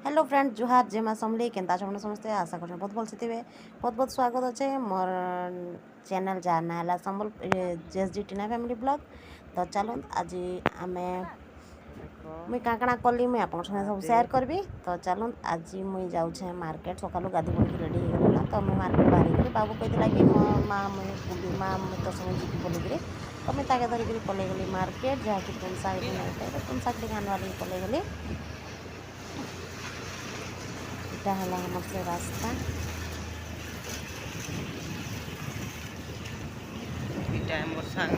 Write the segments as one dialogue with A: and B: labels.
A: Hello friend जुहार जेमा समली केन्ता छमन समस्ते आशा कर बहुत भल थे बहुत बहुत स्वागत अच्छे मोर चैनल जार ना है संबल जेएसडी टीना फैमिली ब्लॉग। तो चलो आज आम मुई काଣା कली मुई आप सब सेयार करी। तो चलो आज मुई जाऊे मार्केट सकालू गाधी पड़ी रेडी होगा तो मुई मार्केट बाहर बाबू कहला कि मो माँ मुई बुली माँ मुई तो संगे जीवी बोलिकी तो मुई ताके धरिकी पलि गली मार्केट जहाँकि तुम शाग नहीं थे तो तुम शाग आनवा लगी पलि गली। इटा है हमर से रास्ता
B: इटा मोर सांग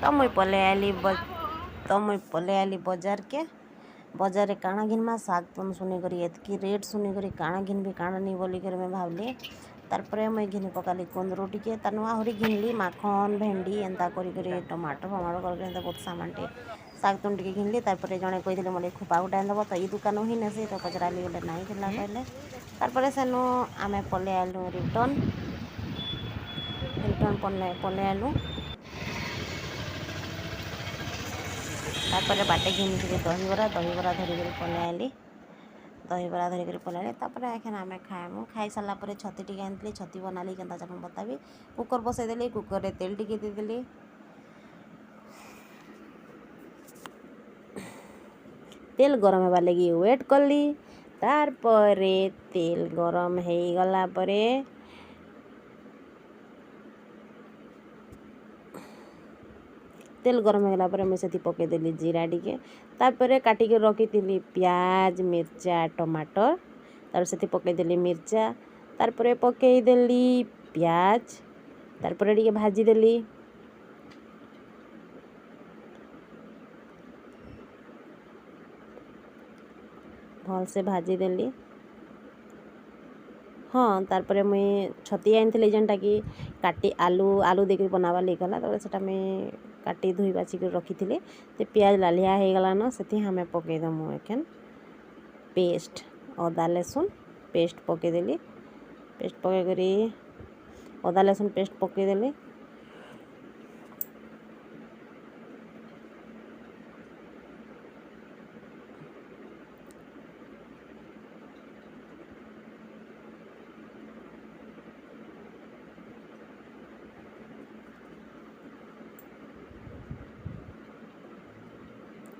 A: तो मुई पले आली बजार के बजार काଣା घिनमा शाग तुम सुनिकरी एतकी रेट सुनिकरी काଣା घिनबी काଣା नहीं बोलिकर मैं भावली। तारपरे मुई घिनी पकाली कुंदरू टिके तानुआ हरी घिनली माखन भेंडी एंता करी टमाटर फमाटर कर बहुत सामान टे शाग तुम टिके घिनली। तारपरे जड़े कही मोटे खुपा गुटा दब तो ये दुकान ही नेसी तो पचराली बोले नाई खेला कहले। तारपरे सेनु आमे पले आलु रिटर्न पले आलु। तारपरे बाटे घिनी दहीबरा धरिक पले आली दहीबरा धरिक पले आली। तापर एखन आमे खाएमु खाई सारा पर छती टिके आनी छती बनाली केन्ता चापन बताबी। कुकर बसईदेली कुकर रे तेल टिके देदेली तेल गरम होगा लगी वेट कली। तारपरे तेल गरम हो गला परे तेल गरम होगा पर मुझे पकईदेली जीरा टिके तापर काटिक रखी प्याज मिर्चा टमाटर तार से पकईदेली मिर्चा तारपर पकईदेली प्याज तारपर टिके भाजीदेली भल से भाजीदेली। हाँ तारपर मुई छती आनी जेनटा कि काटी आलू आलू देकर बनावा गला तो मुई काटी धोई बाचिक रखी तो प्याज लालिया हो गला न से हमें पकईदमु एखन पेस्ट अदा लहसुन पेस्ट पकईदेली पेस्ट पकईकरी अदा लहसुन पेस्ट पकईदेली।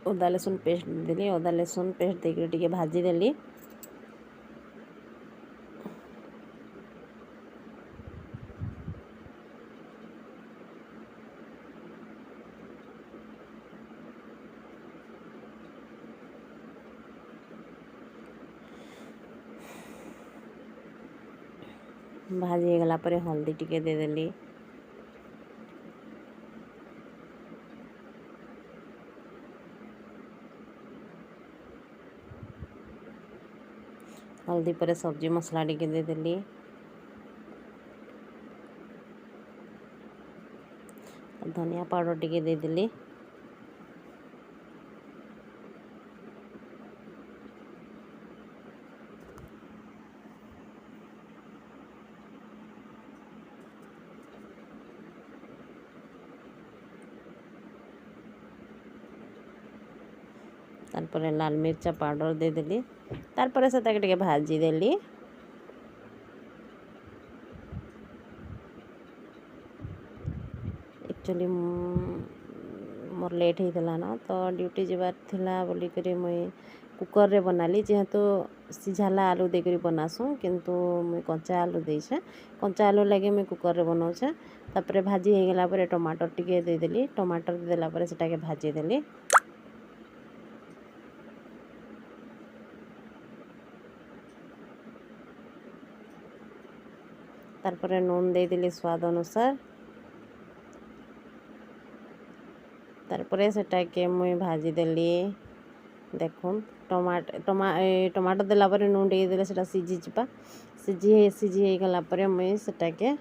A: अदा लहसुन पेस्ट देली अदा लहसुन पेस्ट देकर टिके भाजीदेली भाजी गला पर हल्दी टिके देदेली हल्दी पर सब्जी मसला टिके देदेली धनिया पाउडर टिके देदेली तारपर लाल मिर्चा पाउडर देदेली तारपर से टिके भाजीदेली एक्चुअली मोर लेट होता ना तो ड्यूटी जबार थिला बोलिक मुई कुकर रे बनाली जेहेतु सिझाला आलू देकर बनासु किंतु मुई कंचा आलू देछे कंचा आलू लगे मुई कुकर रे बनाऊे। तापर भाजी हो गला पर टमाटर टिके देदेली टमाटर देला पर सेटा के भाजीदेली तारपर नून देदेली स्वाद अनुसार तारपर सेटा के मुई भाजीदेली देखुन टमाटर देला पर नून टिके देले सेटा सिझी जिबा सिझी गला पर मुई सेटा के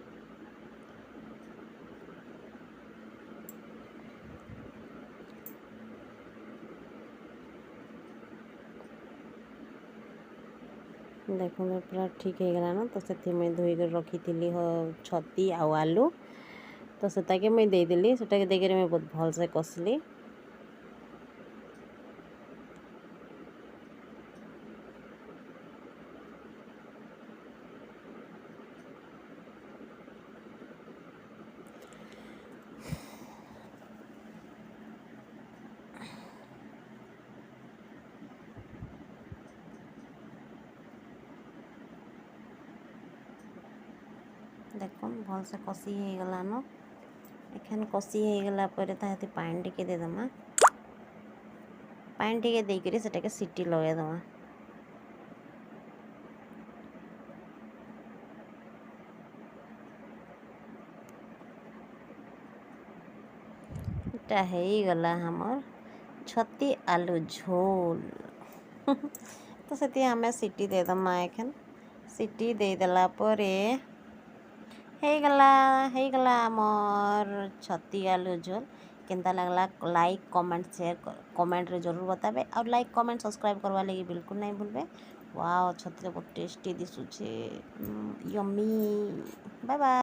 A: देखो पूरा ठीक हो गलान तो से मुई धोई रखी थी छती आउ आलू तो सेटाके मुई देदेली सेटाके देकर मुई बहुत भल से कसली देख भल से कषि हो गलान एखन कषि हो गला पर ताहती पानी टिके देदमा पानी टिके देकर सेटाके सीटी लगे दमा इटा हो गला हमर छती आलू झोल तो से आम सीटी देदमा एखन सीटी देदेला परे ହେଇଗଲା ଆମର ଛତି ଆଲୁ ଝୋଲ କେନ୍ତା ଲାଗଲା ଲାଇକ୍ କମେଣ୍ଟ ସେୟାର କମେଣ୍ଟରେ ଜरूर बताबे और लाइक कमेंट सब्सक्राइब करवा लगी बिल्कुल नहीं भूलबे वाओ छती बहुत टेस्टी दिसुचे यम्मी बाय बाय।